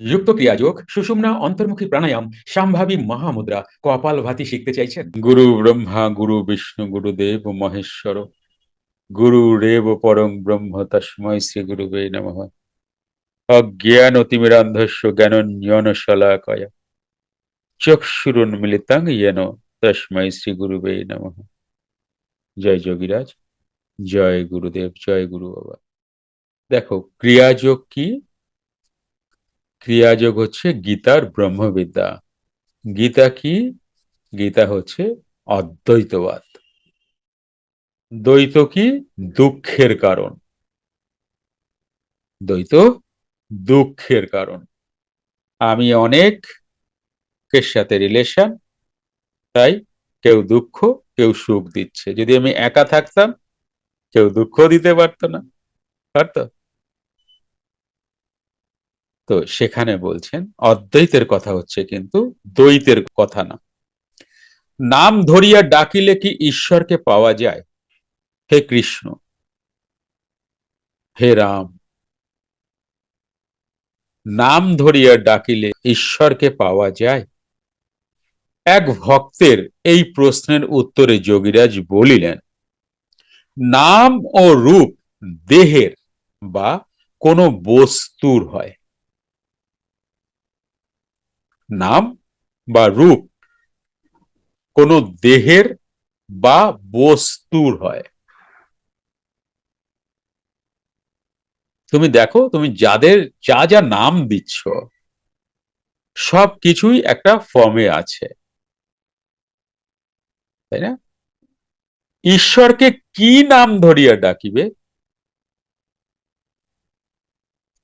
যুক্ত ক্রিয়াযোগ, সুষুম্না, অন্তর্মুখী প্রাণায়াম, সম্ভাবী মহামুদ্রা, কপালভাতি শিখতে চাইছেন? গুরু ব্রহ্মা গুরু বিষ্ণু গুরুদেব মহেশ্বর গুরুরেব পরং ব্রহ্ম তস্মৈ শ্রী গুরুবে নমঃ। অজ্ঞানতিমিরান্ধস্য জ্ঞানাঞ্জনশলাকয়া চক্ষুরুন্মিলিতং येन তস্মৈ শ্রী গুরুবে নমঃ। জয় যোগীরাজ, জয় গুরুদেব, জয় গুরু বাবা। দেখো, ক্রিয়াযোগ কি? ক্রিয়াযোগ হচ্ছে গীতার ব্রহ্মবিদ্যা। গীতা কি? গীতা হচ্ছে অদ্বৈতবাদ। দ্বৈত কি? দুঃখের কারণ। দ্বৈত দুঃখের কারণ। আমি অনেকের সাথে রিলেশন, তাই কেউ দুঃখ কেউ সুখ দিচ্ছে। যদি আমি একা থাকতাম, কেউ দুঃখ দিতে পারতো না, পারতো? তো সেখানে বলছেন অদ্বৈতের কথা হচ্ছে, কিন্তু দ্বৈতের কথা না। নাম ধরিয়া ডাকিলে কি ঈশ্বরকে পাওয়া যায়? হে কৃষ্ণ, হে রাম, নাম ধরিয়া ডাকিলে ঈশ্বরকে পাওয়া যায়? এক ভক্তের এই প্রশ্নের উত্তরে যোগীরাজ বলিলেন, নাম ও রূপ দেহের বা কোনো বস্তুর হয়। নাম বা রূপ কোনো দেহের বা বস্তুর হয়। তুমি দেখো, তুমি যাদের যা যা নাম দিচ্ছ সব কিছুই একটা ফর্মে আছে, তাই না? ঈশ্বরকে কি নাম ধরিয়া ডাকিবে?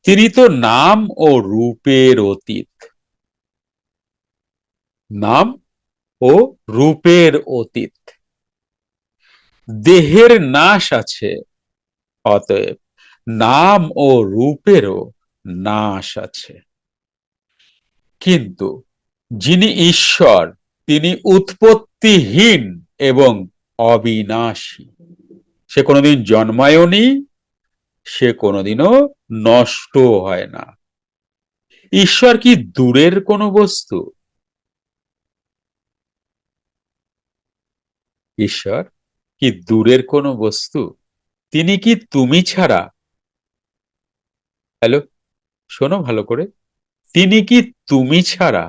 তিনি তো নাম ও রূপের অতীত। নাম ও রূপের অতীত। দেহের নাশ আছে, অতএব নাম ও রূপেরও নাশ আছে। কিন্তু যিনি ঈশ্বর, তিনি উৎপত্তিহীন এবং অবিনাশী। সে কোনোদিন জন্মায়নি, সে কোনোদিনও নষ্ট হয় না। ঈশ্বর কি দূরের কোনো বস্তু? ঈশ্বর কি দূরের কোনো বস্তু? তিনি কি তুমি ছাড়া, হ্যালো, শোনো ভালো করে, তিনি কি তুমি ছাড়া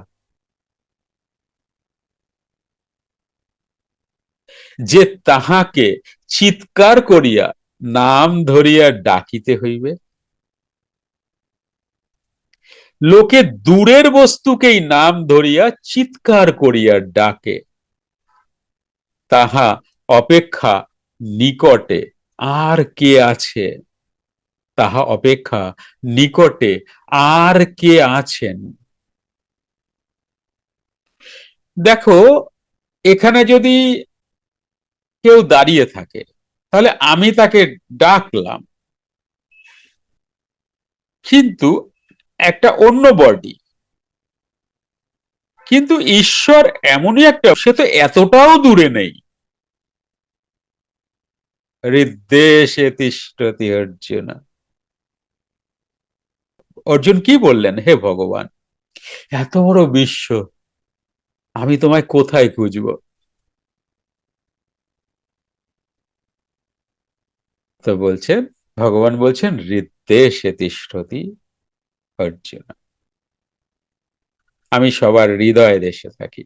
যে তাহাকে চিৎকার করিয়া নাম ধরিয়া ডাকিতে হইবে? লোকে দূরের বস্তুকেই নাম ধরিয়া চিৎকার করিয়া ডাকে, তাহা অপেক্ষা নিকটে আর কে আছে? তাহা অপেক্ষা নিকটে আর কে আছেন? দেখো, এখানে যদি কেউ দাঁড়িয়ে থাকে, তাহলে আমি তাকে ডাকলাম, কিন্তু একটা অন্য বডি। কিন্তু ঈশ্বর এমনই একটা, সে তো এতটাও দূরে নেই। হৃদ্দেশে তিষ্ঠতি অর্জুন। অর্জুন কি বললেন? হে ভগবান, এত বড় বিশ্ব, আমি তোমায় কোথায় খুঁজবো? তো বলছেন, ভগবান বলছেন, হৃদ্দেশে তিষ্ঠতি অর্জুন। আমি সবার হৃদয় দেশে থাকি।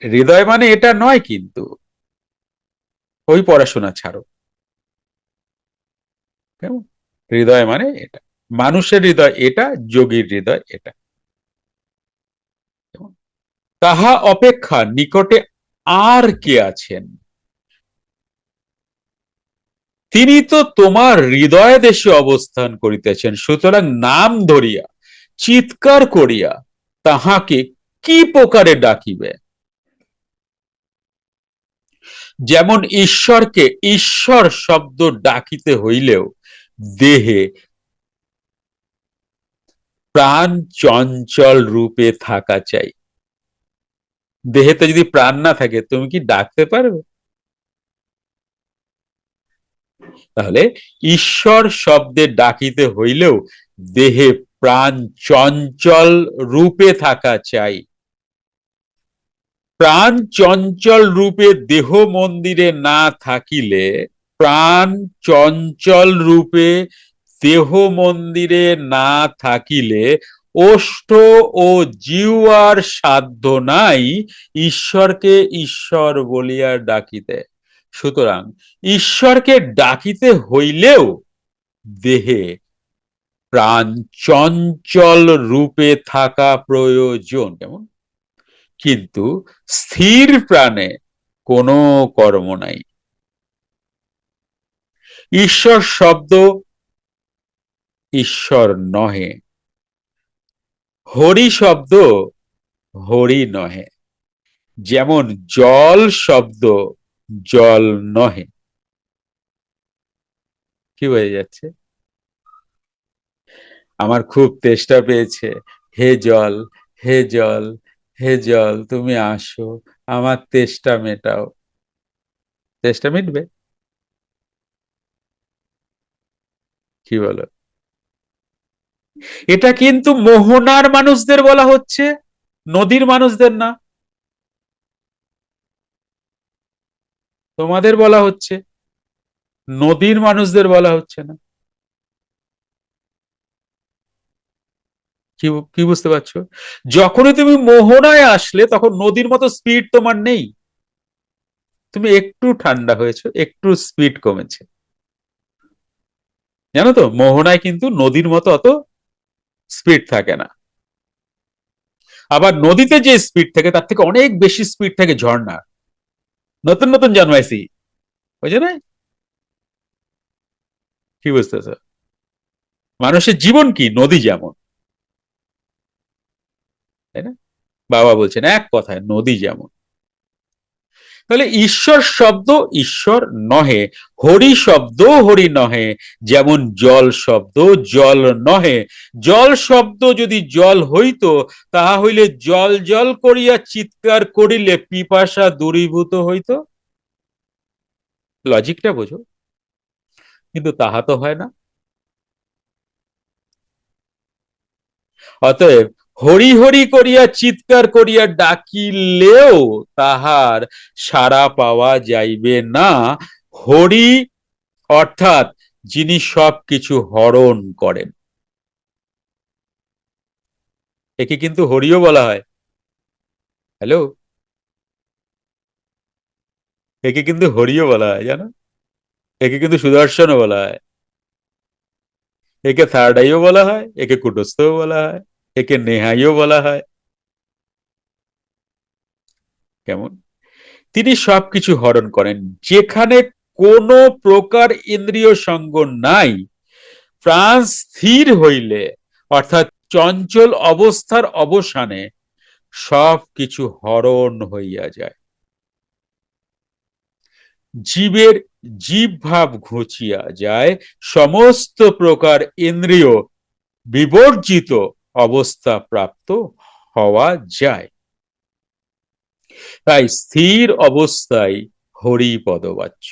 হৃদয় মানে এটা নয়, কিন্তু ওই পড়াশোনা ছাড়ো, কেমন? হৃদয় মানে এটা, মানুষের হৃদয় এটা, যোগীর হৃদয় এটা। কেমন? তাহা অপেক্ষা নিকটে আর কে আছেন? তিনি তো তোমার হৃদয় দেশে অবস্থান করিতেছেন। সুতরাং নাম ধরিয়া চিৎকার করিয়া তাহাকে কি প্রকারে ডাকিবে? যেমন ঈশ্বরকে ঈশ্বর শব্দ ডাকিতে হইলেও দেহে প্রাণ চঞ্চল রূপে থাকা চাই। দেহেতে যদি প্রাণ না থাকে, তুমি কি ডাকতে পারবে? তাহলে ঈশ্বর শব্দে ডাকিতে হইলেও দেহে প্রাণ চঞ্চল রূপে থাকা চাই। প্রাণ চঞ্চল রূপে দেহ মন্দিরে না থাকিলে, প্রাণ চঞ্চল রূপে দেহ মন্দিরে না থাকিলে ওষ্ঠ ও জিহ্বার সাধ্য নাই ঈশ্বরকে ঈশ্বর বলিয়া ডাকিতে। সুতরাং ঈশ্বরকে ডাকিতে হইলেও দেহে প্রাণ চঞ্চল রূপে থাকা প্রয়োজন। কেমন? কিন্তু স্থির প্রাণে কোনো কর্ম নাই। ঈশ্বর শব্দ ঈশ্বর নহে, হরি শব্দ হরি নহে, যেমন জল শব্দ জল নহে। কি বোঝা যাচ্ছে? আমার খুব তেষ্টা পেয়েছে, হে জল, হে জল, হে জল, তুমি আসো, আমার তেষ্টা মেটাও। তেষ্টা মিটবে? কি বলো? এটা কিন্তু মোহনার মানুষদের বলা হচ্ছে, নদীর মানুষদের না। তোমাদের বলা হচ্ছে, নদীর মানুষদের বলা হচ্ছে না। কি কি বুঝতে পারছো? যখনই তুমি মোহনায় আসলে তখন নদীর মতো স্পিড তোমার নেই। তুমি একটু ঠান্ডা হয়েছো, একটু স্পিড কমেছে। জানো তো, মোহনায় কিন্তু নদীর মতো অত স্পিড থাকে না। আবার নদীতে যে স্পিড থাকে তার থেকে অনেক বেশি স্পিড থাকে ঝর্ণা। নতুন নতুন জন্মাইছি, বুঝে না? কি বুঝতেছ? মানুষের জীবন কি নদী যেমন, তাই না? বাবা বলছেন এক কথায় নদী যেমন। তাহলে ঈশ্বর শব্দ ঈশ্বর নহে, হরি শব্দ হরি নহে, যেমন জল শব্দ জল নহে। জল শব্দ যদি জল হইত, তাহা হইলে জল জল করিয়া চিৎকার করিলে পিপাসা দূরীভূত হইত। লজিকটা বোঝো। কিন্তু তাহা তো হয় না। অতএব হরি হরি করিয়া চিৎকার করিয়া ডাকিলেও তাহার সাড়া পাওয়া যাইবে না। হরি অর্থাৎ যিনি সবকিছু হরণ করেন, একে কিন্তু হরিও বলা হয়। হ্যালো, একে কিন্তু হরিও বলা হয়, জানো? একে কিন্তু সুদর্শনও বলা হয়, একে থার্ড আইও বলা হয়, একে কুটস্থও বলা হয়, একে নেহাইও বলা হয়। কেমন? তিনি সবকিছু হরণ করেন। যেখানে কোনো প্রকার ইন্দ্রিয় সঙ্গ নাই, প্রাণ স্থির হইলে অর্থাৎ চঞ্চল অবস্থার অবসানে সব কিছু হরণ হইয়া যায়। জীবের জীব ভাব ঘুচিয়া যায়, সমস্ত প্রকার ইন্দ্রিয় বিবর্জিত অবস্থা প্রাপ্ত হওয়া যায়। তাই স্থির অবস্থায় হরি পদবাচ্য।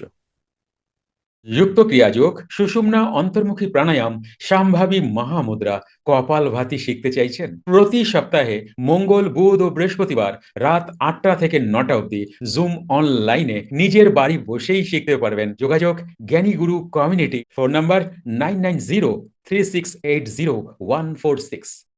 যুক্ত ক্রিয়াযোগ, সুষুম্না অন্তর্মুখী প্রাণায়াম, সম্ভাবী মহামুদ্রা, কপালভাতি শিখতে চাইছেন? প্রতি সপ্তাহে মঙ্গল, বুধ ও বৃহস্পতিবার রাত 8টা থেকে 9টা অবধি জুম অনলাইনে নিজের বাড়ি বসেই শিখতে পারবেন। যোগাযোগ জ্ঞানী গুরু কমিউনিটি, ফোন নাম্বার 9903680146।